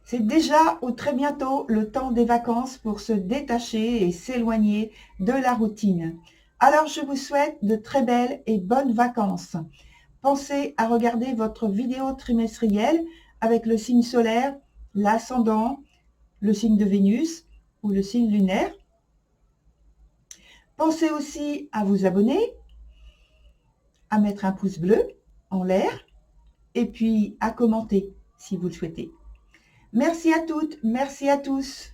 C'est déjà ou très bientôt le temps des vacances pour se détacher et s'éloigner de la routine. Alors je vous souhaite de très belles et bonnes vacances. Pensez à regarder votre vidéo trimestrielle avec le signe solaire, l'ascendant, le signe de Vénus ou le signe lunaire. Pensez aussi à vous abonner, à mettre un pouce bleu en l'air et puis à commenter si vous le souhaitez. Merci à toutes, merci à tous.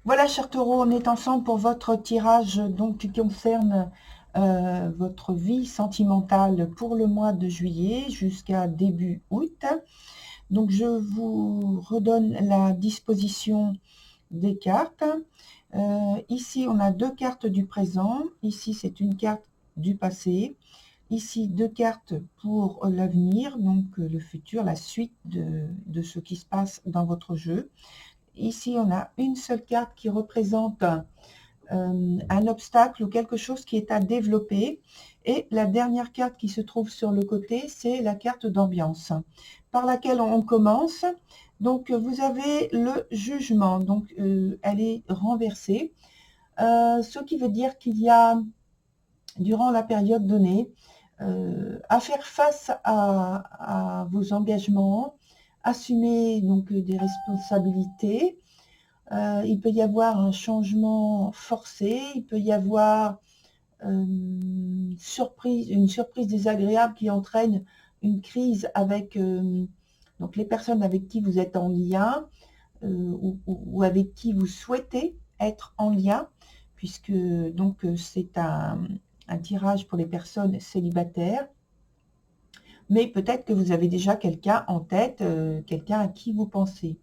Voilà, cher Taureau, on est ensemble pour votre tirage donc, qui concerne votre vie sentimentale pour le mois de juillet jusqu'à début août. Donc, je vous redonne la disposition des cartes. Ici, on a deux cartes du présent. Ici, c'est une carte du passé. Ici, deux cartes pour l'avenir, donc le futur, la suite de ce qui se passe dans votre jeu. Ici, on a une seule carte qui représente un obstacle ou quelque chose qui est à développer. Et la dernière carte qui se trouve sur le côté, c'est la carte d'ambiance, par laquelle on commence. Donc, vous avez le jugement. Donc, elle est renversée. Ce qui veut dire qu'il y a, durant la période donnée, à faire face à vos engagements, assumer donc des responsabilités. Il peut y avoir un changement forcé, il peut y avoir une surprise désagréable qui entraîne une crise avec donc les personnes avec qui vous êtes en lien ou avec qui vous souhaitez être en lien, puisque donc c'est un tirage pour les personnes célibataires. Mais peut-être que vous avez déjà quelqu'un en tête, quelqu'un à qui vous pensez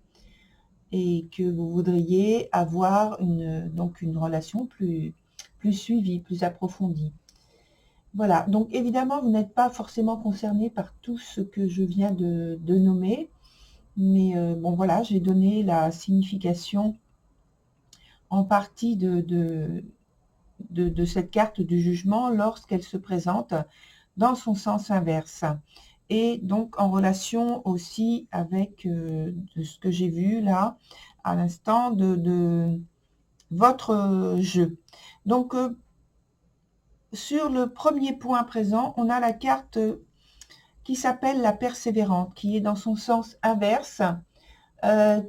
et que vous voudriez avoir donc une relation plus suivie, plus approfondie. Voilà, donc évidemment, vous n'êtes pas forcément concerné par tout ce que je viens de nommer, mais bon voilà, j'ai donné la signification en partie de cette carte du jugement lorsqu'elle se présente dans son sens inverse. Et donc en relation aussi avec de ce que j'ai vu là à l'instant de votre jeu. Donc sur le premier point présent, on a la carte qui s'appelle la persévérante, qui est dans son sens inverse,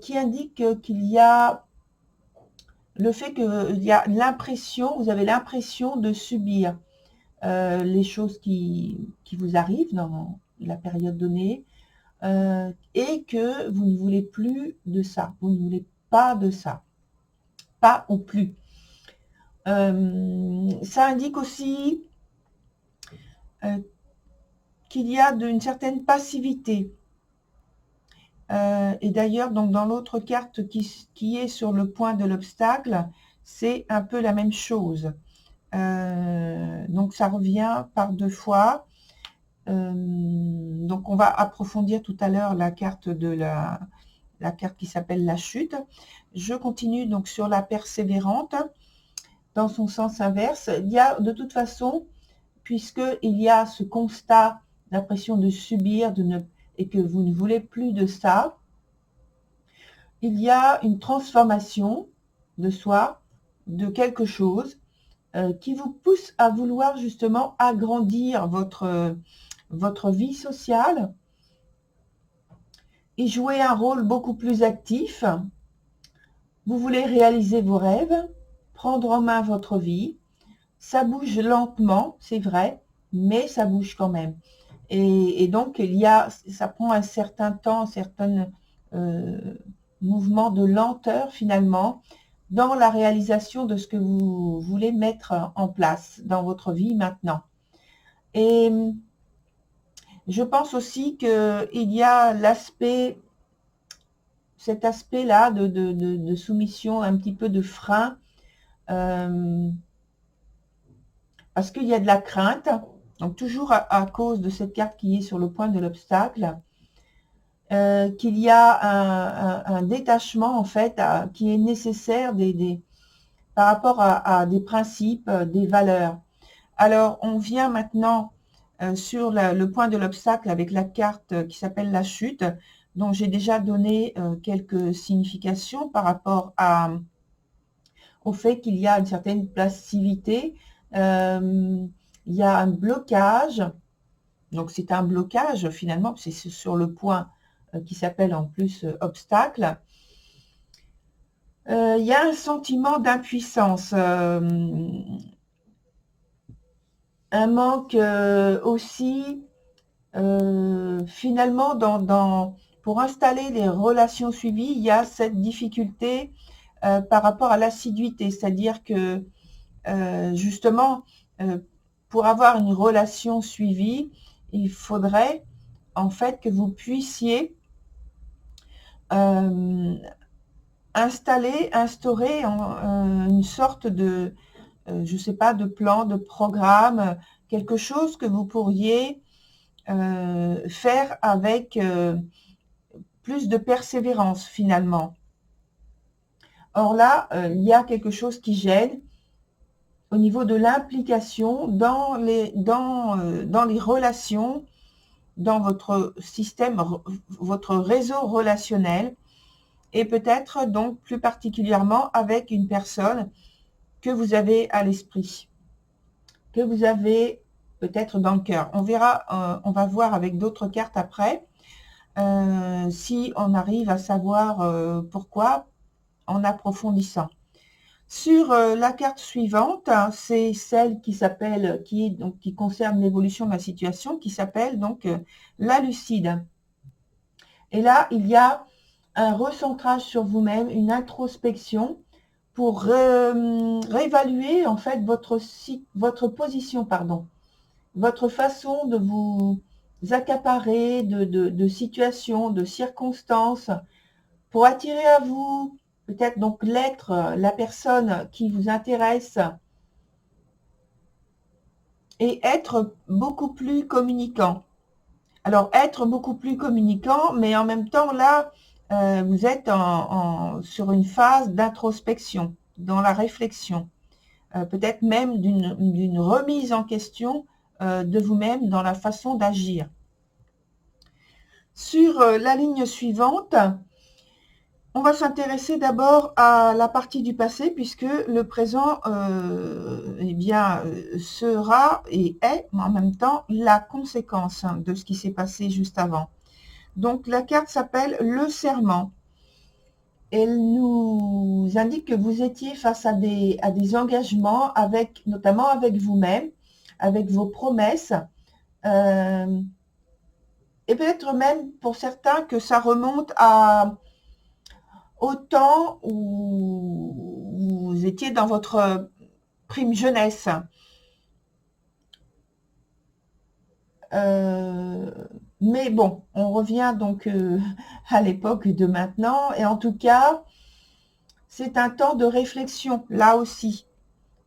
qui indique qu'il y a le fait qu'il y a l'impression, vous avez l'impression de subir les choses qui vous arrivent dans la période donnée, et que vous ne voulez plus de ça, vous ne voulez pas de ça, pas ou plus. Ça indique aussi qu'il y a une certaine passivité. Et d'ailleurs, donc dans l'autre carte qui est sur le point de l'obstacle, c'est un peu la même chose. Donc ça revient par deux fois. Donc on va approfondir tout à l'heure la carte la carte qui s'appelle la chute. Je continue donc sur la persévérante dans son sens inverse. Il y a de toute façon, puisqu'il y a ce constat, l'impression de subir et que vous ne voulez plus de ça, il y a une transformation de soi, de quelque chose qui vous pousse à vouloir justement agrandir votre vie sociale et jouer un rôle beaucoup plus actif. Vous voulez réaliser vos rêves, prendre en main votre vie. Ça bouge lentement, c'est vrai, mais ça bouge quand même. Et donc, ça prend un certain temps, mouvement de lenteur finalement dans la réalisation de ce que vous voulez mettre en place dans votre vie maintenant. Et je pense aussi qu'il y a cet aspect-là de soumission, un petit peu de frein, parce qu'il y a de la crainte, donc toujours à cause de cette carte qui est sur le point de l'obstacle, qu'il y a un détachement en fait qui est nécessaire par rapport à des principes, des valeurs. Alors on vient maintenant sur le point de l'obstacle avec la carte qui s'appelle la chute, dont j'ai déjà donné quelques significations par rapport au fait qu'il y a une certaine passivité, il y a un blocage, donc c'est un blocage finalement, c'est sur le point qui s'appelle en plus obstacle. Il y a un sentiment d'impuissance, un manque aussi finalement pour installer les relations suivies, il y a cette difficulté par rapport à l'assiduité, c'est-à-dire que justement pour avoir une relation suivie, il faudrait en fait que vous puissiez instaurer une sorte de, je sais pas, de plan, de programme, quelque chose que vous pourriez faire avec plus de persévérance finalement. Or là, il y a quelque chose qui gêne au niveau de l'implication dans les relations, dans votre système, votre réseau relationnel, et peut-être donc plus particulièrement avec une personne que vous avez à l'esprit, que vous avez peut-être dans le cœur. On verra, on va voir avec d'autres cartes après, si on arrive à savoir pourquoi en approfondissant. Sur la carte suivante, c'est celle qui s'appelle, qui concerne l'évolution de la situation, qui s'appelle donc la lucide. Et là, il y a un recentrage sur vous-même, une introspection pour réévaluer en fait votre position, votre façon de vous accaparer de situations, de circonstances, pour attirer à vous peut-être donc l'être, la personne qui vous intéresse, et être beaucoup plus communicant. Alors, être beaucoup plus communicant, mais en même temps, là, vous êtes sur une phase d'introspection, dans la réflexion, peut-être même d'une remise en question de vous-même dans la façon d'agir. Sur la ligne suivante, on va s'intéresser d'abord à la partie du passé, puisque le présent eh bien, sera et est en même temps la conséquence de ce qui s'est passé juste avant. Donc la carte s'appelle le serment. Elle nous indique que vous étiez face à des engagements, notamment avec vous-même, avec vos promesses, et peut-être même pour certains que ça remonte au temps où vous étiez dans votre prime jeunesse. Mais bon, on revient donc à l'époque de maintenant, et en tout cas, c'est un temps de réflexion, là aussi.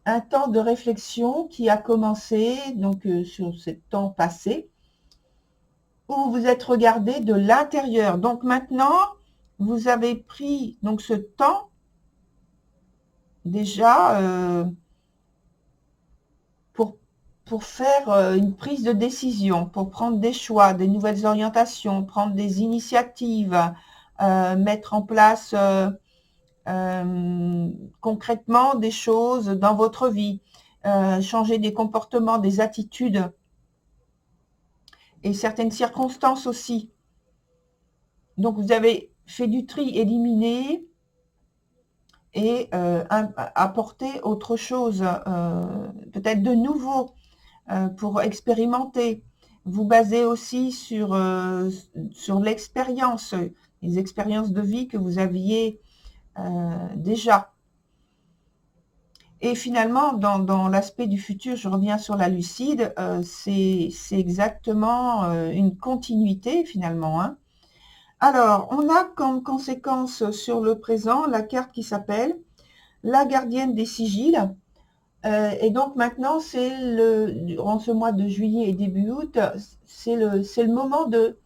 Un temps de réflexion qui a commencé donc sur ce temps passé, où vous vous êtes regardé de l'intérieur. Donc maintenant, vous avez pris donc ce temps déjà pour faire une prise de décision, pour prendre des choix, des nouvelles orientations, prendre des initiatives, mettre en place concrètement des choses dans votre vie, changer des comportements, des attitudes et certaines circonstances aussi. Donc vous avez fait du tri, éliminé et apporter autre chose, peut-être de nouveau, pour expérimenter. Vous basez aussi sur l'expérience, les expériences de vie que vous aviez déjà. Et finalement, dans l'aspect du futur, je reviens sur la lucide, c'est exactement une continuité finalement, hein. Alors, on a comme conséquence sur le présent la carte qui s'appelle la gardienne des sigils. Et donc maintenant, durant ce mois de juillet et début août, c'est le moment de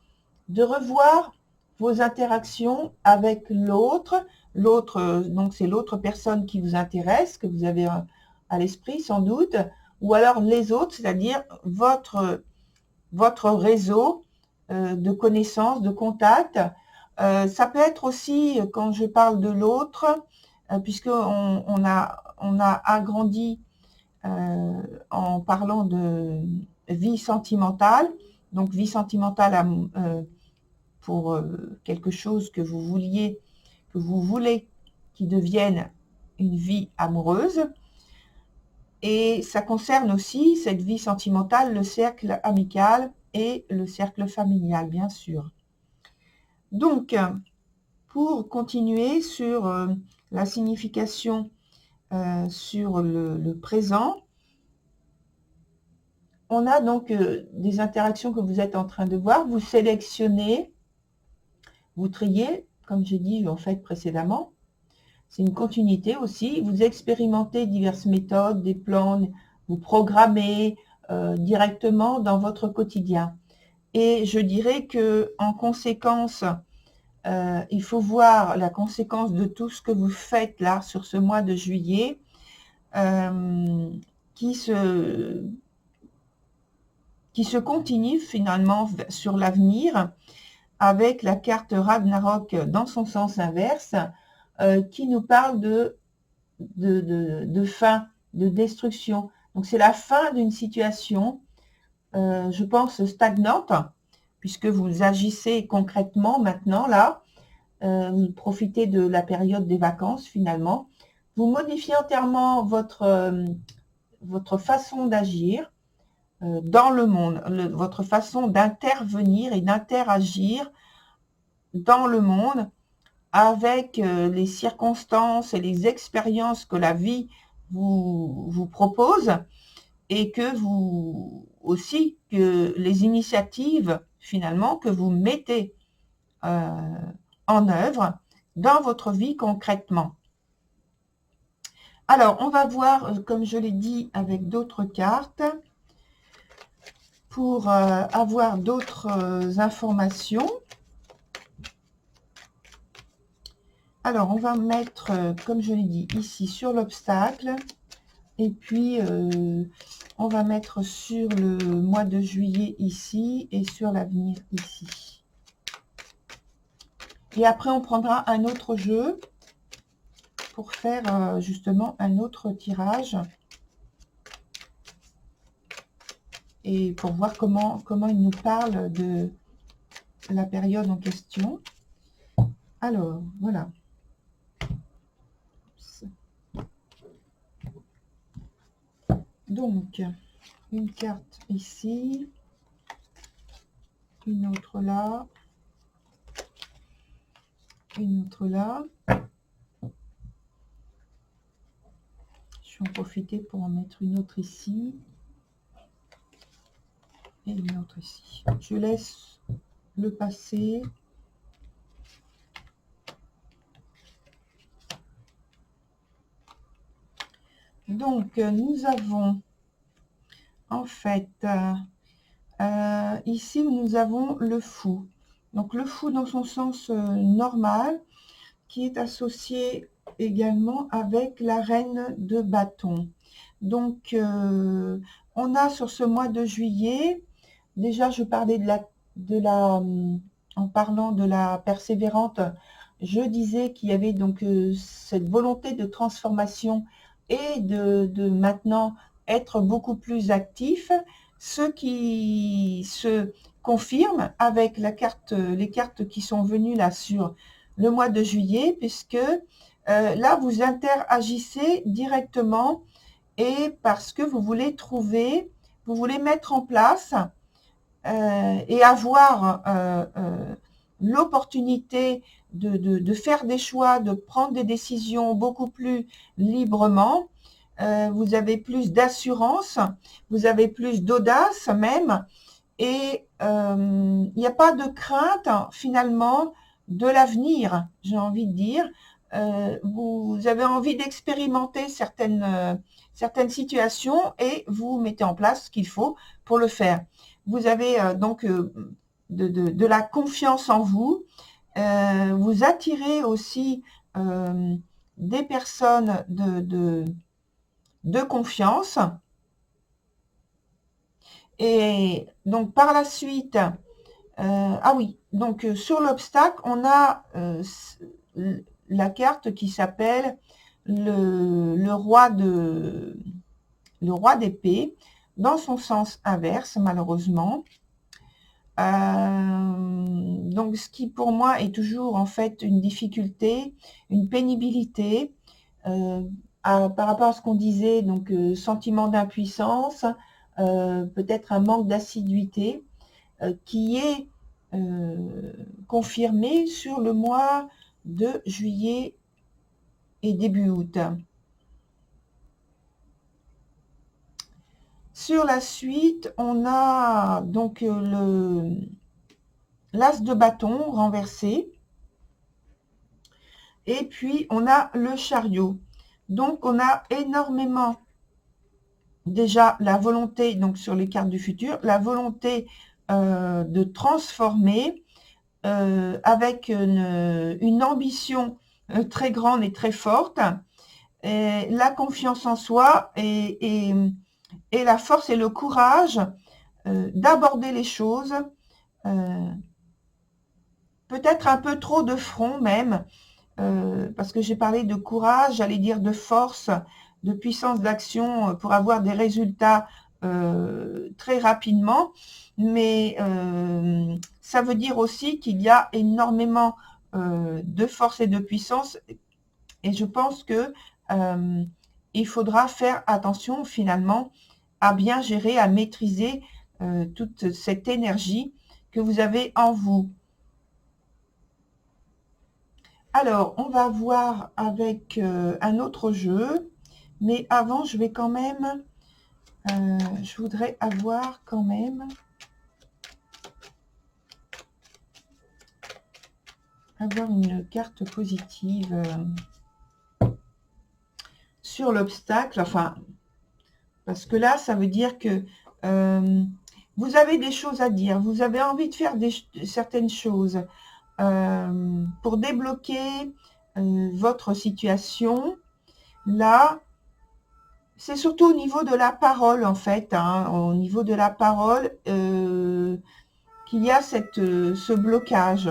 revoir vos interactions avec l'autre. L'autre, donc c'est l'autre personne qui vous intéresse, que vous avez à l'esprit sans doute, ou alors les autres, c'est-à-dire votre réseau de connaissances, de contacts. Ça peut être aussi, quand je parle de l'autre, puisqu'on a agrandi en parlant de vie sentimentale, donc vie sentimentale pour quelque chose que vous voulez qui devienne une vie amoureuse. Et ça concerne aussi cette vie sentimentale, le cercle amical et le cercle familial, bien sûr. Donc, pour continuer sur la signification sur le présent, on a donc des interactions que vous êtes en train de voir. Vous sélectionnez, vous triez, comme j'ai dit en fait précédemment. C'est une continuité aussi. Vous expérimentez diverses méthodes, des plans, vous programmez directement dans votre quotidien. Et je dirais que en conséquence, il faut voir la conséquence de tout ce que vous faites là sur ce mois de juillet, qui se continue finalement sur l'avenir avec la carte Ragnarok dans son sens inverse, qui nous parle de fin, de destruction. Donc c'est la fin d'une situation, je pense, stagnante, puisque vous agissez concrètement maintenant, là, vous profitez de la période des vacances finalement. Vous modifiez entièrement votre façon d'agir dans le monde, votre façon d'intervenir et d'interagir dans le monde avec les circonstances et les expériences que la vie vous propose, et que les initiatives finalement que vous mettez en œuvre dans votre vie concrètement. Alors, on va voir, comme je l'ai dit, avec d'autres cartes, pour avoir d'autres informations. Alors, on va mettre, comme je l'ai dit, ici sur l'obstacle. Et puis, on va mettre sur le mois de juillet ici et sur l'avenir ici. Et après, on prendra un autre jeu pour faire justement un autre tirage. Et pour voir comment il nous parle de la période en question. Alors, voilà. Donc, une carte ici, une autre là, une autre là. Je vais en profiter pour en mettre une autre ici et une autre ici. Je laisse le passer. Donc, nous avons en fait ici, nous avons le fou. Donc, le fou dans son sens normal, qui est associé également avec la reine de bâton. Donc, on a sur ce mois de juillet, déjà je parlais en parlant de la persévérante, je disais qu'il y avait donc cette volonté de transformation et de maintenant être beaucoup plus actif, ce qui se confirme avec les cartes qui sont venues là sur le mois de juillet, puisque là vous interagissez directement, et parce que vous voulez mettre en place et avoir l'opportunité de faire des choix, de prendre des décisions beaucoup plus librement. Vous avez plus d'assurance, vous avez plus d'audace même, et il n'y a pas de crainte finalement de l'avenir, j'ai envie de dire. Vous avez envie d'expérimenter certaines situations et vous mettez en place ce qu'il faut pour le faire. Vous avez donc de la confiance en vous. Vous attirez aussi des personnes de confiance. Et donc par la suite, ah oui, donc sur l'obstacle, on a la carte qui s'appelle le roi d'épée, dans son sens inverse, malheureusement. Donc ce qui pour moi est toujours en fait une difficulté, une pénibilité, par rapport à ce qu'on disait, donc sentiment d'impuissance, peut-être un manque d'assiduité, qui est confirmé sur le mois de juillet et début août. Sur la suite, on a donc l'as de bâton renversé, et puis on a le chariot. Donc on a énormément, déjà la volonté, donc sur les cartes du futur, la volonté de transformer, avec une ambition très grande et très forte, et la confiance en soi et la force et le courage d'aborder les choses, peut-être un peu trop de front même, parce que j'ai parlé de courage, j'allais dire de force, de puissance d'action pour avoir des résultats très rapidement, mais ça veut dire aussi qu'il y a énormément de force et de puissance, et je pense que il faudra faire attention finalement à bien gérer, à maîtriser toute cette énergie que vous avez en vous. Alors, on va voir avec un autre jeu, mais avant, je vais quand même, je voudrais avoir quand même, avoir une carte positive sur l'obstacle, enfin, parce que là, ça veut dire que vous avez des choses à dire, vous avez envie de faire certaines choses pour débloquer votre situation. Là, c'est surtout au niveau de la parole, en fait, hein, au niveau de la parole, qu'il y a ce blocage.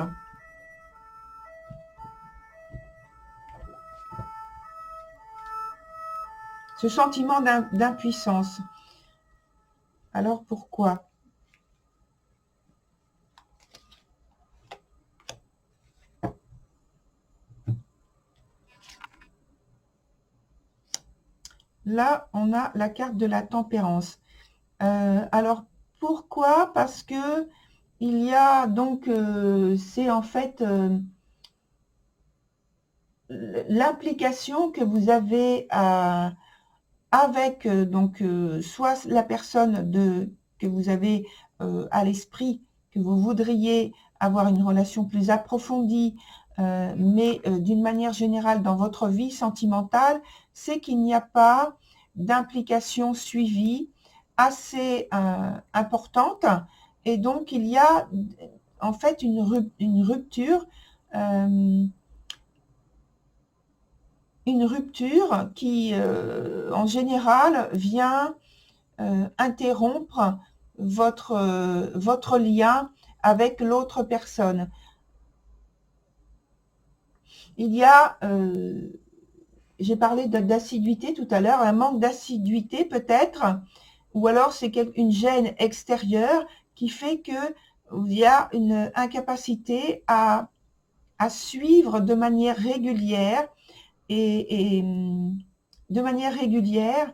Ce sentiment d'impuissance. Alors pourquoi? Là, on a la carte de la tempérance. Alors pourquoi? Parce que il y a donc, c'est en fait l'implication que vous avez avec donc soit la personne que vous avez à l'esprit, que vous voudriez avoir une relation plus approfondie, mais d'une manière générale dans votre vie sentimentale, c'est qu'il n'y a pas d'implication suivie assez importante, et donc il y a en fait une rupture, qui, en général, vient interrompre votre lien avec l'autre personne. Il y a, j'ai parlé d'assiduité tout à l'heure, un manque d'assiduité peut-être, ou alors c'est une gêne extérieure qui fait qu'il y a une incapacité à suivre de manière régulière et de manière régulière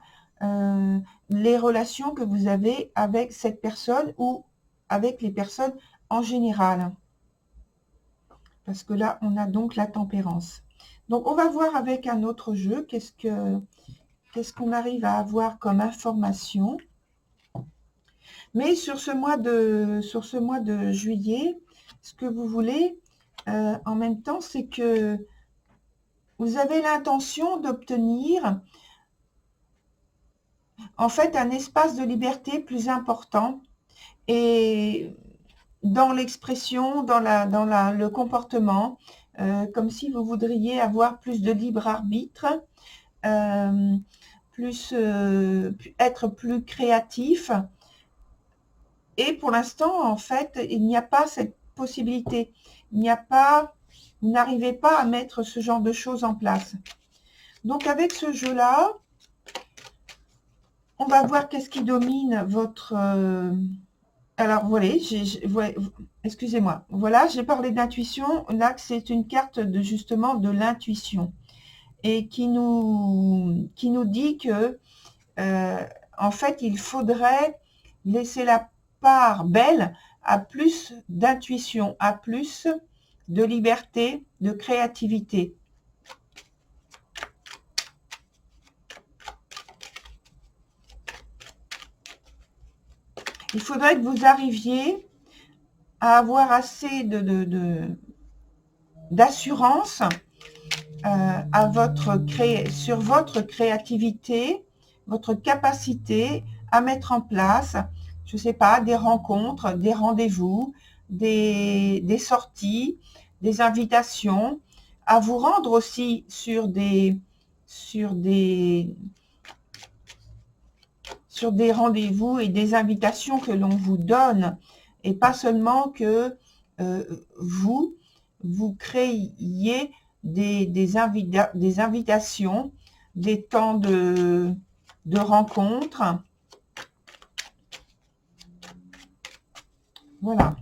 les relations que vous avez avec cette personne ou avec les personnes en général. parce que là, on a donc la tempérance. Donc, on va voir avec un autre jeu, qu'est-ce qu'on arrive à avoir comme information. Mais sur ce mois de juillet, ce que vous voulez, en même temps, c'est que vous avez l'intention d'obtenir, en fait, un espace de liberté plus important et dans l'expression, dans le comportement, comme si vous voudriez avoir plus de libre arbitre, être plus créatif. Et pour l'instant, en fait, il n'y a pas cette possibilité. Vous n'arrivez pas à mettre ce genre de choses en place. Donc, avec ce jeu-là, on va voir qu'est-ce qui domine votre... alors, voilà, excusez-moi. Voilà, j'ai parlé d'intuition. Là, c'est une carte justement de l'intuition. Et qui nous dit que, en fait, il faudrait laisser la part belle à plus d'intuition, à plus de liberté, de créativité. Il faudrait que vous arriviez à avoir assez d'assurance sur votre créativité, votre capacité à mettre en place, je ne sais pas, des rencontres, des rendez-vous, des sorties, des invitations, à vous rendre aussi sur des rendez-vous et des invitations que l'on vous donne, et pas seulement que vous créiez des invitations, des temps de rencontres. Voilà.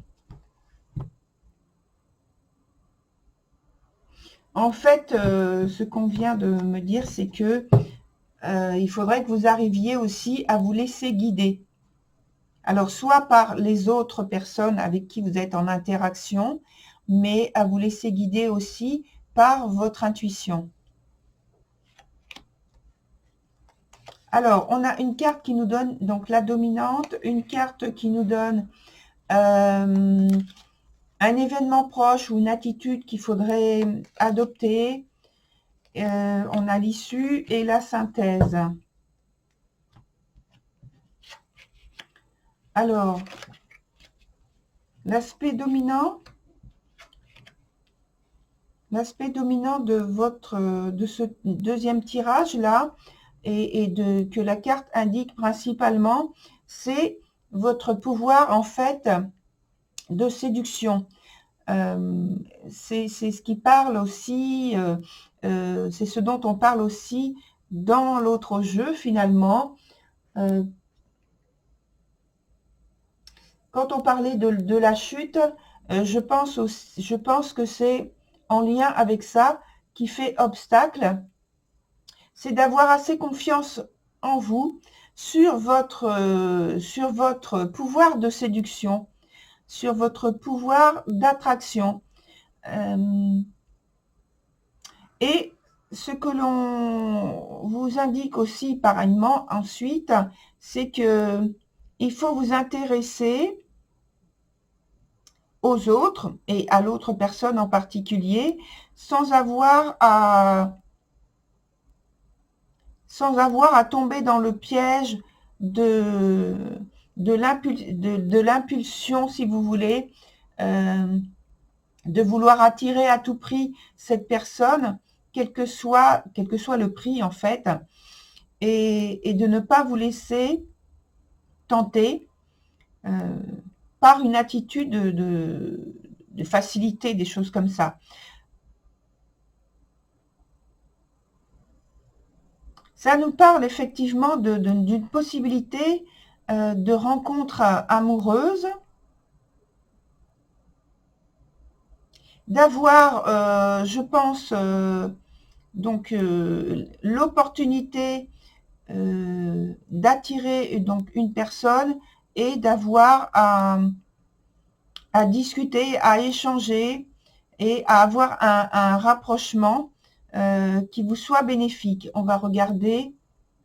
En fait, ce qu'on vient de me dire, c'est que il faudrait que vous arriviez aussi à vous laisser guider. Alors, soit par les autres personnes avec qui vous êtes en interaction, mais à vous laisser guider aussi par votre intuition. Alors, on a une carte qui nous donne donc la dominante, une carte qui nous donne un événement proche ou une attitude qu'il faudrait adopter. On a l'issue et la synthèse. Alors, l'aspect dominant de ce deuxième tirage là, et que la carte indique principalement, c'est votre pouvoir en fait de séduction. C'est ce qui parle aussi, c'est ce dont on parle aussi dans l'autre jeu finalement. Quand on parlait de la chute, je pense que c'est en lien avec ça qui fait obstacle. C'est d'avoir assez confiance en vous sur votre pouvoir de séduction, sur votre pouvoir d'attraction. Et ce que l'on vous indique aussi pareillement ensuite, c'est que il faut vous intéresser aux autres et à l'autre personne en particulier sans avoir à tomber dans le piège de l'impulsion, si vous voulez, de vouloir attirer à tout prix cette personne, quel que soit le prix en fait, et de ne pas vous laisser tenter par une attitude de facilité, des choses comme ça. Ça nous parle effectivement d'une possibilité de rencontre amoureuse, d'avoir, je pense, donc l'opportunité d'attirer donc une personne et d'avoir à discuter, à échanger et à avoir un rapprochement qui vous soit bénéfique. On va regarder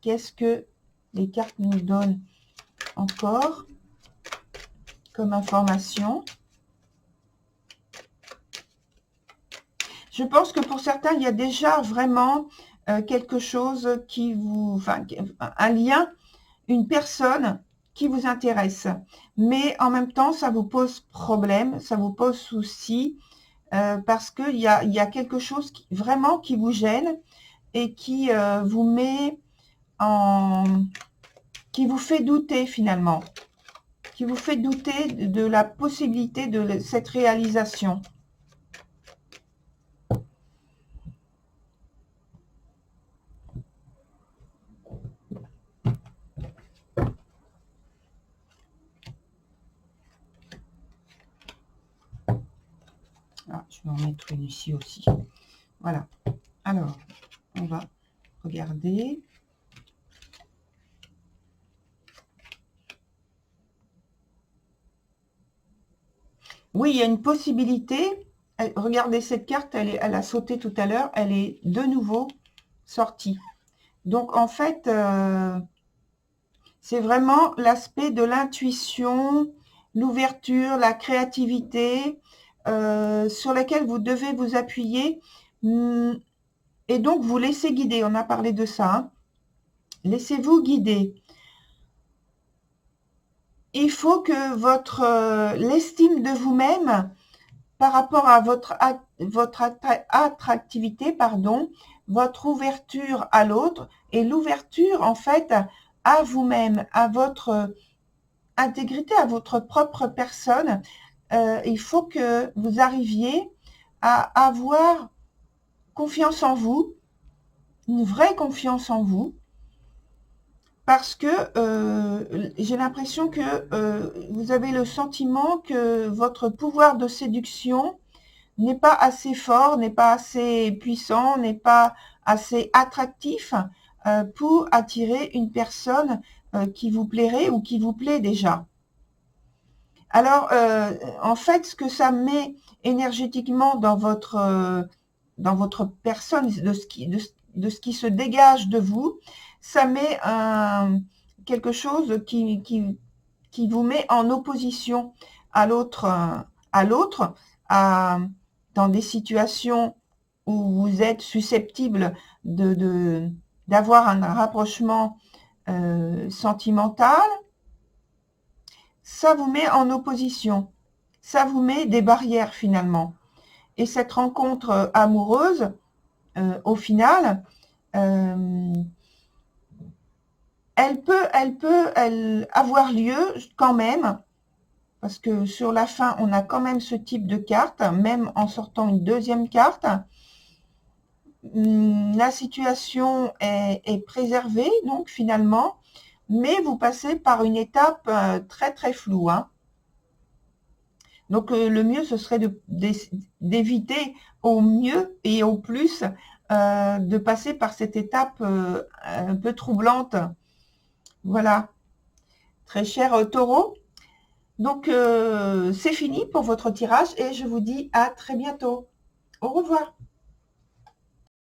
qu'est-ce que les cartes nous donnent encore comme information. Je pense que pour certains, il y a déjà vraiment quelque chose qui vous... Enfin, un lien, une personne qui vous intéresse. Mais en même temps, ça vous pose problème, ça vous pose souci, parce qu'il y a quelque chose vraiment qui vous gêne et qui vous met en... qui vous fait douter finalement. Qui vous fait douter de la possibilité de cette réalisation. Ah, je vais en mettre une ici aussi. Voilà. Alors, on va regarder. Oui, il y a une possibilité. Regardez cette carte, elle a sauté tout à l'heure. Elle est de nouveau sortie. Donc, en fait, c'est vraiment l'aspect de l'intuition, l'ouverture, la créativité, sur laquelle vous devez vous appuyer. Et donc, vous laissez guider. On a parlé de ça. Hein. Laissez-vous guider. Il faut que l'estime de vous-même par rapport à votre attractivité, pardon, votre ouverture à l'autre et l'ouverture en fait à vous-même, à votre intégrité, à votre propre personne. Il faut que vous arriviez à avoir confiance en vous, une vraie confiance en vous, parce que j'ai l'impression que vous avez le sentiment que votre pouvoir de séduction n'est pas assez fort, n'est pas assez puissant, n'est pas assez attractif pour attirer une personne qui vous plairait ou qui vous plaît déjà. Alors, en fait, ce que ça met énergétiquement dans votre personne, de ce qui se dégage de vous, ça met quelque chose qui vous met en opposition à l'autre, dans des situations où vous êtes susceptible d'avoir un rapprochement sentimental. Ça vous met en opposition, ça vous met des barrières finalement. Et cette rencontre amoureuse, au final, elle peut avoir lieu quand même, parce que sur la fin, on a quand même ce type de carte, même en sortant une deuxième carte. La situation est préservée, donc finalement, mais vous passez par une étape très très floue. Hein. Donc le mieux, ce serait d'éviter au mieux et au plus de passer par cette étape un peu troublante. Voilà, très cher Taureau. Donc c'est fini pour votre tirage et je vous dis à très bientôt. Au revoir.